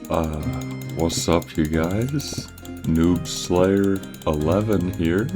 Uh, what's up, you guys? Noobslayer11 here.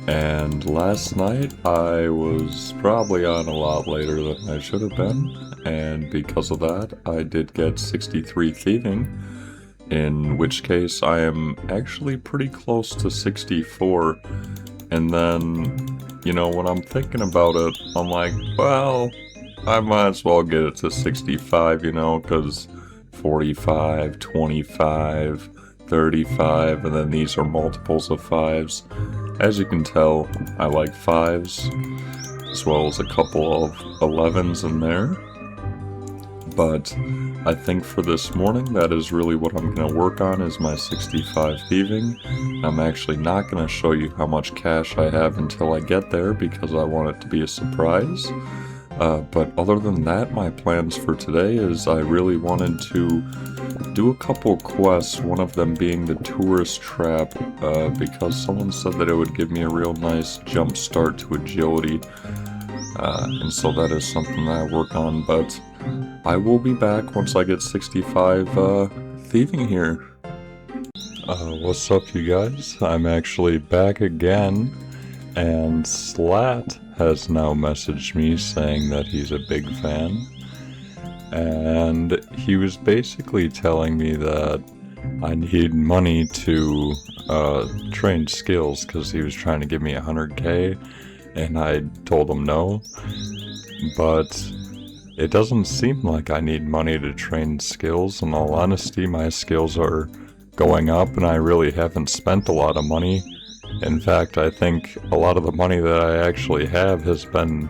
And last night I was probably on a lot later than I should have been, and because of that I did get 63 thieving, in which case I am actually pretty close to 64. And then, you know, when I'm thinking about it, I'm like, well, I might as well get it to 65, you know, because 45, 25, 35, and then these are multiples of 5s. As you can tell, I like 5s, as well as a couple of 11s in there. But I think for this morning, that is really what I'm going to work on, is my 65 thieving. I'm actually not going to show you how much cash I have until I get there, because I want it to be a surprise. But other than that, my plans for today is I really wanted to do a couple quests, one of them being the tourist trap, because someone said that it would give me a real nice jump start to agility, and so that is something that I work on, but I will be back once I get 65 thieving here. What's up, you guys? I'm actually back again, and Slat has now messaged me saying that he's a big fan, and he was basically telling me that I need money to train skills, because he was trying to give me 100k, and I told him no, but it doesn't seem like I need money to train skills. In all honesty, my skills are going up, and I really haven't spent a lot of money. In fact, I think a lot of the money that I actually have has been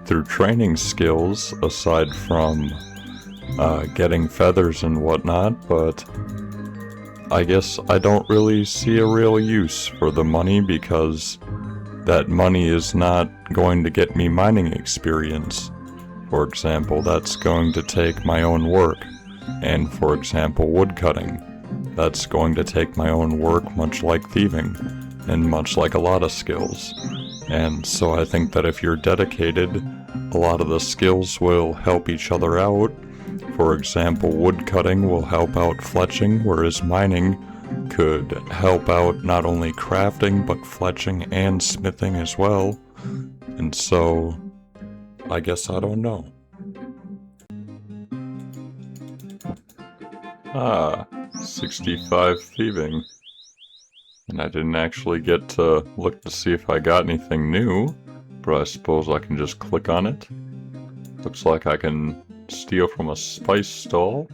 through training skills, aside from getting feathers and whatnot, but I guess I don't really see a real use for the money, because that money is not going to get me mining experience. For example, that's going to take my own work, and for example, woodcutting. That's going to take my own work, much like thieving, and much like a lot of skills. And so I think that if you're dedicated, a lot of the skills will help each other out. For example, woodcutting will help out fletching, whereas mining could help out not only crafting, but fletching and smithing as well. And so, I guess I don't know. 65 thieving. And I didn't actually get to look to see if I got anything new, but I suppose I can just click on it. Looks like I can steal from a spice stall,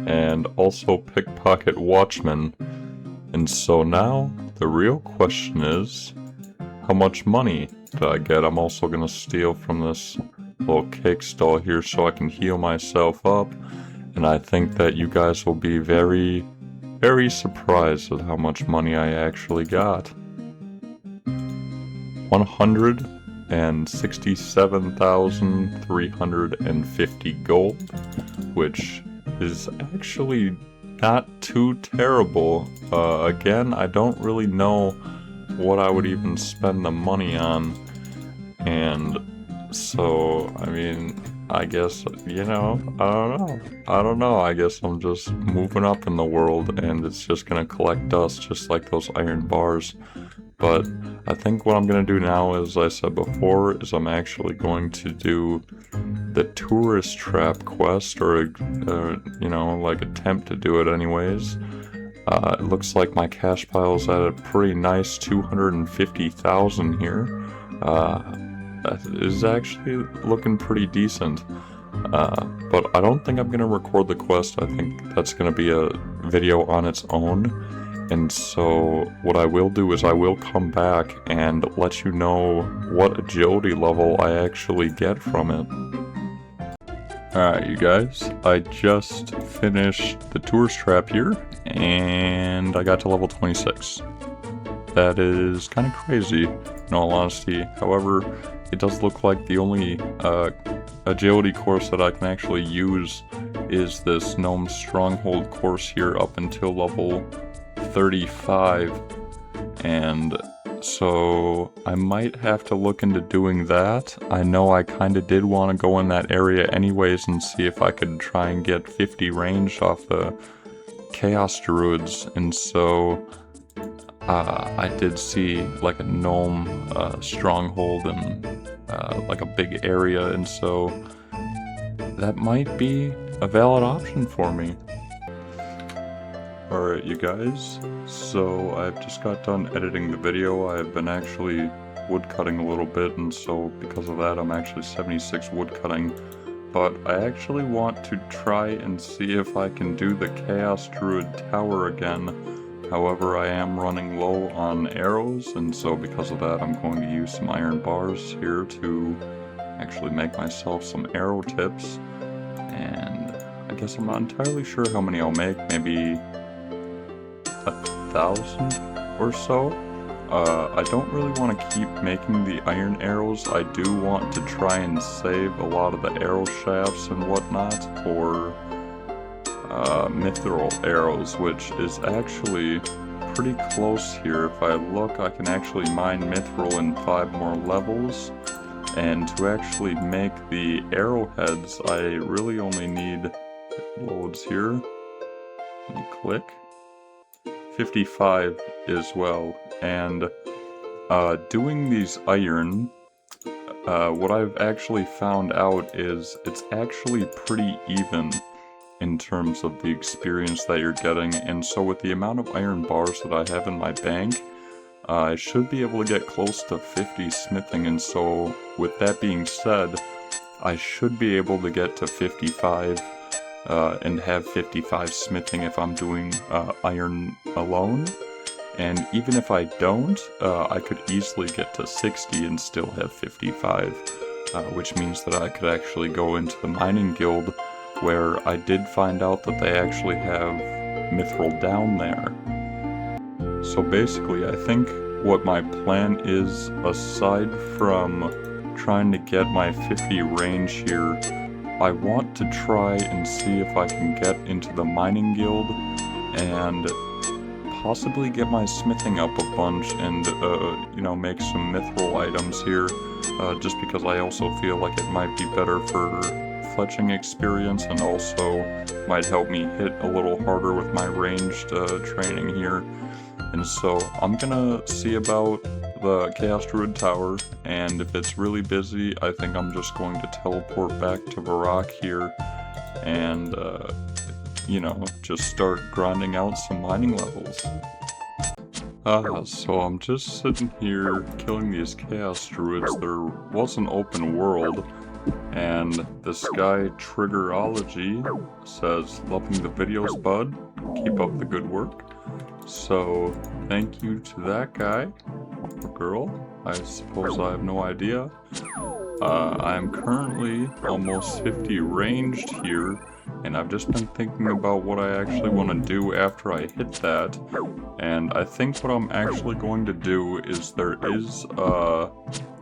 and also pickpocket watchman. And so now, the real question is, how much money did I get? I'm also going to steal from this little cake stall here so I can heal myself up, and I think that you guys will be very surprised at how much money I actually got. 167,350 gold, which is actually not too terrible. Again, I don't really know what I would even spend the money on, and so, I mean, I guess, you know, I don't know, I guess I'm just moving up in the world, and it's just gonna collect dust just like those iron bars. But I think what I'm gonna do now, as I said before, is I'm actually going to do the tourist trap quest, or you know, like attempt to do it anyways. It looks like my cash pile is at a pretty nice 250,000 here. That is actually looking pretty decent. But I don't think I'm going to record the quest. I think that's going to be a video on its own. And so what I will do is I will come back and let you know what agility level I actually get from it. Alright, you guys, I just finished the tourist trap here, and I got to level 26. That is kind of crazy, in all honesty. However, it does look like the only agility course that I can actually use is this Gnome Stronghold course here up until level 35, and So I might have to look into doing that. I know I kind of did want to go in that area anyways and see if I could try and get 50 range off the Chaos Druids, and so I did see like a gnome stronghold and like a big area, and so that might be a valid option for me. Alright you guys, so I've just got done editing the video. I've been actually woodcutting a little bit, and so because of that I'm actually 76 woodcutting. But I actually want to try and see if I can do the Chaos Druid Tower again. However, I am running low on arrows, and so because of that I'm going to use some iron bars here to actually make myself some arrow tips. And I guess I'm not entirely sure how many I'll make, maybe 1,000 or so. I don't really want to keep making the iron arrows. I do want to try and save a lot of the arrow shafts and whatnot for mithril arrows, which is actually pretty close here. If I look, I can actually mine mithril in 5 more levels, and to actually make the arrowheads I really only need loads here. Let me click. 55 as well, and doing these iron, what I've actually found out is it's actually pretty even in terms of the experience that you're getting, and so with the amount of iron bars that I have in my bank, I should be able to get close to 50 smithing, and so with that being said, I should be able to get to 55 and have 55 smithing if I'm doing iron alone. And even if I don't, I could easily get to 60 and still have 55, which means that I could actually go into the mining guild, where I did find out that they actually have mithril down there. So basically, I think what my plan is, aside from trying to get my 50 range here, I want to try and see if I can get into the mining guild and possibly get my smithing up a bunch and, you know, make some mithril items here, just because I also feel like it might be better for fletching experience and also might help me hit a little harder with my ranged training here. And so I'm gonna see about the Chaos Druid Tower, and if it's really busy, I think I'm just going to teleport back to Varrock here and, you know, just start grinding out some mining levels. So I'm just sitting here killing these Chaos Druids. There was an open world, and this guy Triggerology says, "Loving the videos, bud. Keep up the good work." So thank you to that guy. Girl, I suppose I have no idea. I'm currently almost 50 ranged here, and I've just been thinking about what I actually want to do after I hit that. And I think what I'm actually going to do is there is a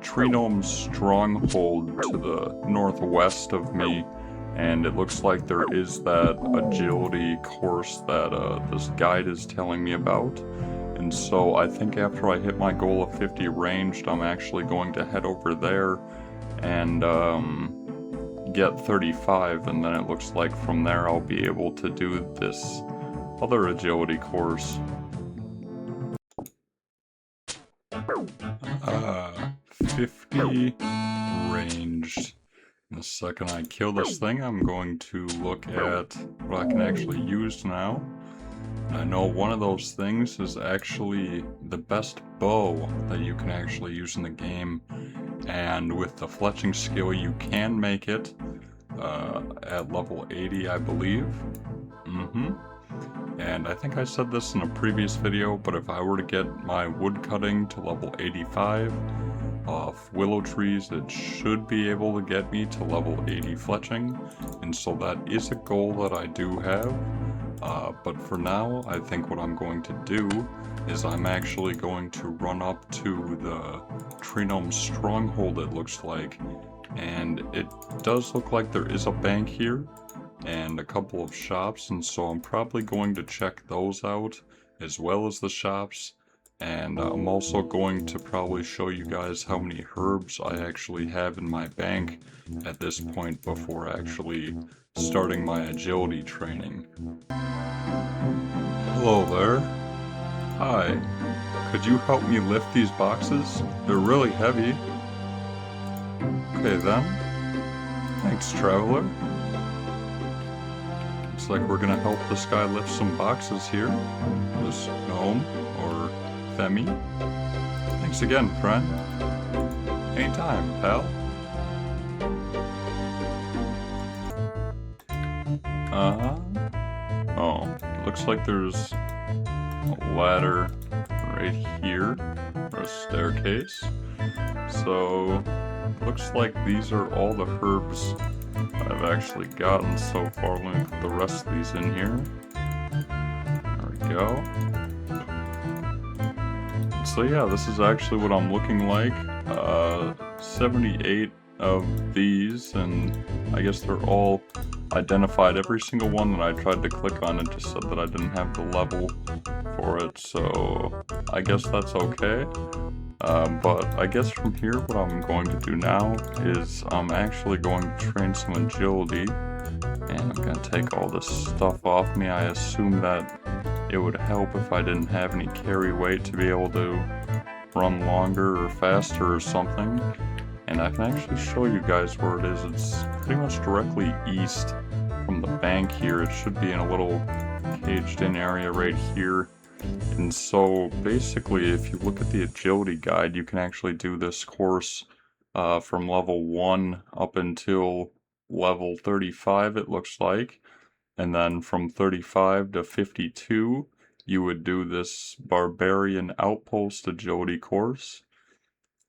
tree gnome stronghold to the northwest of me, and it looks like there is that agility course that this guide is telling me about. And so I think after I hit my goal of 50 ranged, I'm actually going to head over there and get 35, and then it looks like from there I'll be able to do this other agility course. 50 ranged. The second I kill this thing, I'm going to look at what I can actually use now. I know one of those things is actually the best bow that you can actually use in the game, and with the fletching skill you can make it at level 80, I believe. And I think I said this in a previous video, but if I were to get my woodcutting to level 85 off willow trees, it should be able to get me to level 80 fletching, and so that is a goal that I do have. But for now, I think what I'm going to do is I'm actually going to run up to the tree gnome stronghold, it looks like, and it does look like there is a bank here and a couple of shops, and so I'm probably going to check those out as well as the shops, And I'm also going to probably show you guys how many herbs I actually have in my bank at this point before actually starting my agility training. Hello there. Hi. Could you help me lift these boxes? They're really heavy. Okay then. Thanks, traveler. Looks like we're gonna help this guy lift some boxes here. This gnome, or Femi. Thanks again, friend. Anytime, pal. Oh, looks like there's a ladder right here, or a staircase. So, looks like these are all the herbs I've actually gotten so far. Let me put the rest of these in here. There we go. So yeah, this is actually what I'm looking like. 78 of these, and I guess they're all identified. Every single one that I tried to click on, it just said that I didn't have the level for it, so I guess that's okay. But I guess from here, what I'm going to do now is I'm actually going to train some agility, and I'm going to take all this stuff off me. I assume that it would help if I didn't have any carry weight to be able to run longer or faster or something. And I can actually show you guys where it is. It's pretty much directly east from the bank here. It should be in a little caged in area right here. And so basically, if you look at the agility guide, you can actually do this course from level 1 up until level 35, it looks like. And then from 35 to 52, you would do this Barbarian Outpost agility course.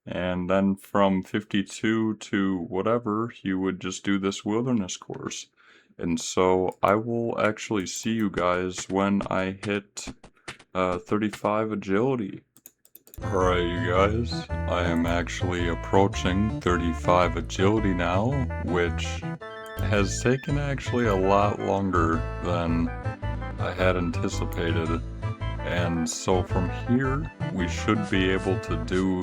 And then from 52 to whatever, you would just do this wilderness course. And so I will actually see you guys when I hit 35 agility. Alright, you guys, I am actually approaching 35 agility now, which has taken actually a lot longer than I had anticipated. And so from here, we should be able to do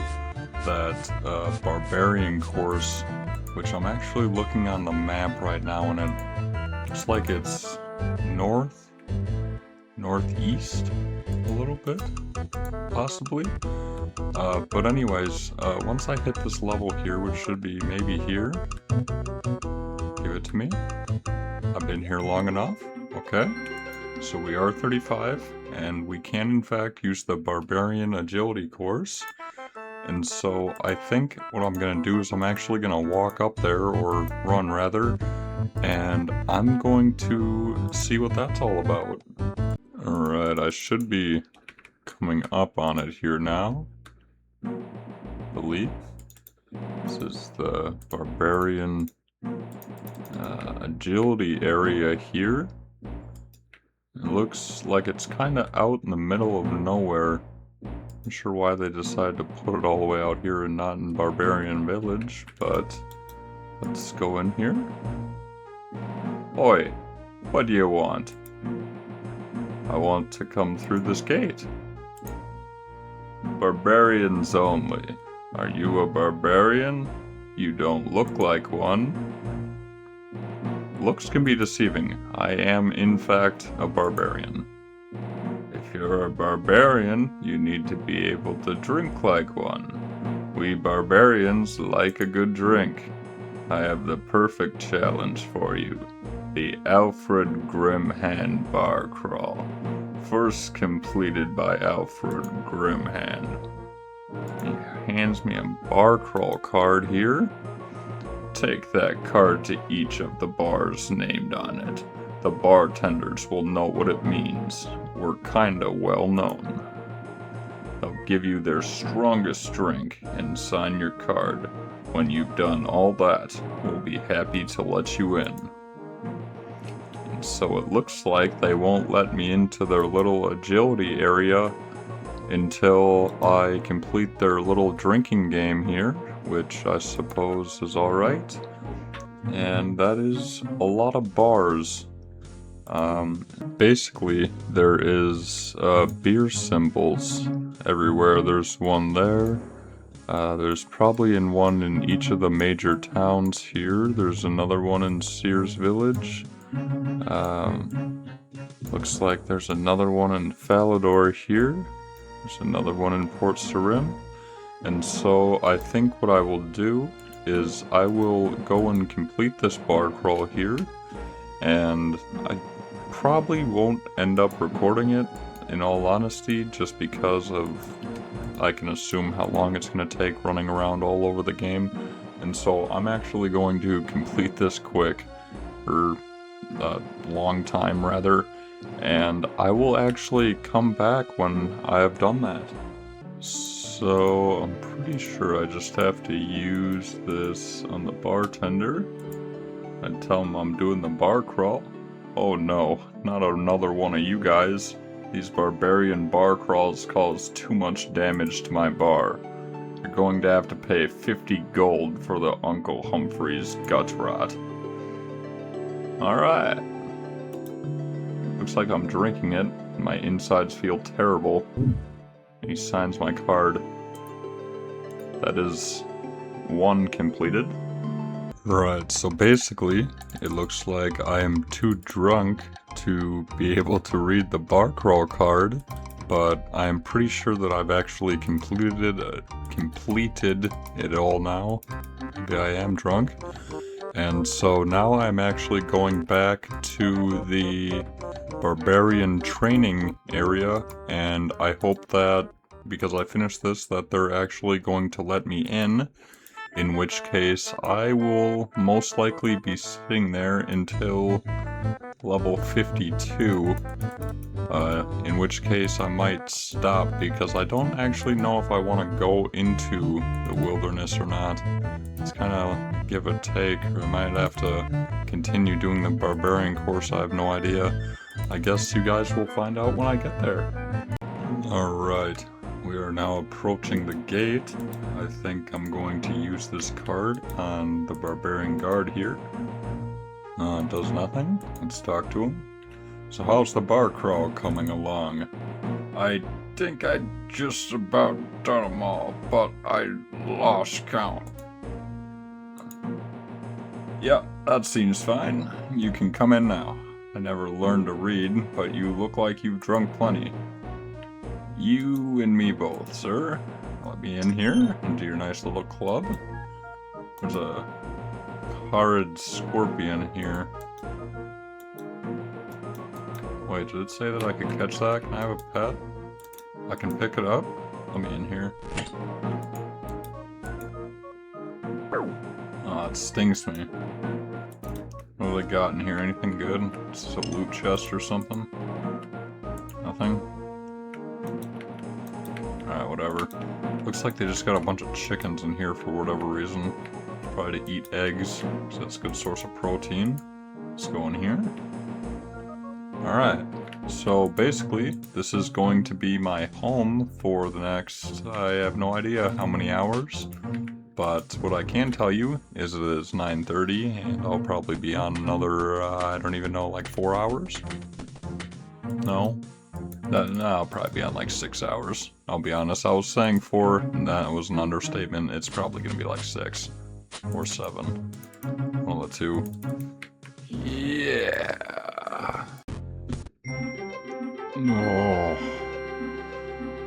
that Barbarian course, which I'm actually looking on the map right now, and it looks like it's northeast a little bit, possibly. But anyways, once I hit this level here, which should be maybe here, give it to me. I've been here long enough. Okay, so we are 35, and we can in fact use the Barbarian agility course. And so I think what I'm going to do is I'm actually going to walk up there, or run rather, and I'm going to see what that's all about. Alright, I should be coming up on it here now, I believe. This is the Barbarian agility area here. It looks like it's kind of out in the middle of nowhere. Not sure why they decided to put it all the way out here and not in Barbarian Village, but let's go in here. Oi, what do you want? I want to come through this gate. Barbarians only. Are you a barbarian? You don't look like one. Looks can be deceiving. I am in fact a barbarian. If you're a barbarian, you need to be able to drink like one. We barbarians like a good drink. I have the perfect challenge for you. The Alfred Grimhand bar crawl. First completed by Alfred Grimhand. He hands me a bar crawl card here. Take that card to each of the bars named on it. The bartenders will know what it means. We're kinda well known. They'll give you their strongest drink and sign your card. When you've done all that, we'll be happy to let you in. And so it looks like they won't let me into their little agility area until I complete their little drinking game here, which I suppose is alright. And that is a lot of bars. Basically, there is beer symbols everywhere. There's one there. There's probably one in each of the major towns here. There's another one in Sears Village. Looks like there's another one in Falador here. There's another one in Port Sarim. And so I think what I will do is I will go and complete this bar crawl here. And I probably won't end up recording it, in all honesty, just because of I can assume how long it's going to take running around all over the game. And so I'm actually going to complete this quick, or a long time rather, and I will actually come back when I have done that. So I'm pretty sure I just have to use this on the bartender and tell him I'm doing the bar crawl. Oh no, not another one of you guys. These barbarian bar crawls cause too much damage to my bar. You're going to have to pay 50 gold for the Uncle Humphrey's gut rot. Alright. Looks like I'm drinking it. My insides feel terrible. He signs my card. That is one completed. Right, so basically, it looks like I am too drunk to be able to read the bar crawl card, but I am pretty sure that I've actually completed it all now. Maybe I am drunk. And so now I'm actually going back to the Barbarian training area, and I hope that, because I finished this, that they're actually going to let me in which case I will most likely be sitting there until level 52, in which case I might stop, because I don't actually know if I want to go into the wilderness or not. It's kind of give or take, or I might have to continue doing the Barbarian course, I have no idea. I guess you guys will find out when I get there. Alright. We are now approaching the gate. I think I'm going to use this card on the Barbarian guard here. It does nothing. Let's talk to him. So how's the bar crawl coming along? I think I just about done them all, but I lost count. Yeah, that seems fine. You can come in now. I never learned to read, but you look like you've drunk plenty. You and me both, sir. Let me in here, into your nice little club. There's a horrid scorpion here. Wait, did it say that I could catch that? Can I have a pet? I can pick it up? Let me in here. Oh, it stings me. What have they got in here? Anything good? Is this a loot chest or something? Nothing? Alright, whatever. Looks like they just got a bunch of chickens in here for whatever reason. Probably to eat eggs, so that's a good source of protein. Let's go in here. Alright, so basically, this is going to be my home for the next, I have no idea how many hours. But what I can tell you is it is 9:30, and I'll probably be on another, I don't even know, like 4 hours? No? No, I'll probably be on like 6 hours. I'll be honest, I was saying 4, and that was an understatement. It's probably gonna be like 6 or 7. One of the two. Yeah. Oh.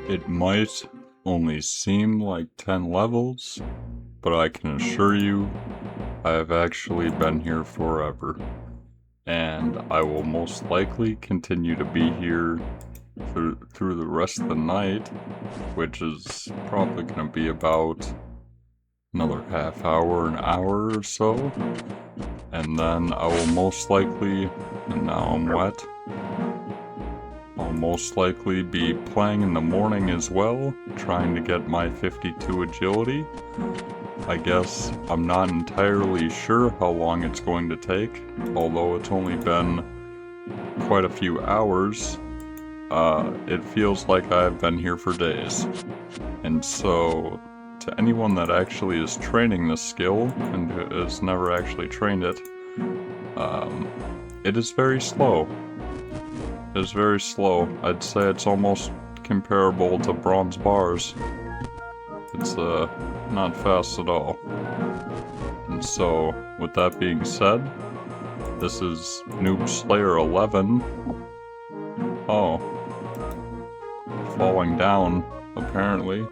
It might only seem like 10 levels, but I can assure you, I have actually been here forever. And I will most likely continue to be here through the rest of the night, which is probably going to be about another half hour, an hour or so. And then I will most likely, and now I'm wet, I'll most likely be playing in the morning as well, trying to get my 52 agility. I guess I'm not entirely sure how long it's going to take, although it's only been quite a few hours. It feels like I've been here for days. And so, to anyone that actually is training this skill, and has never actually trained it, it is very slow. is very slow. I'd say it's almost comparable to bronze bars. It's not fast at all. And so, with that being said, this is Noobslayer11. Oh. Falling down, apparently.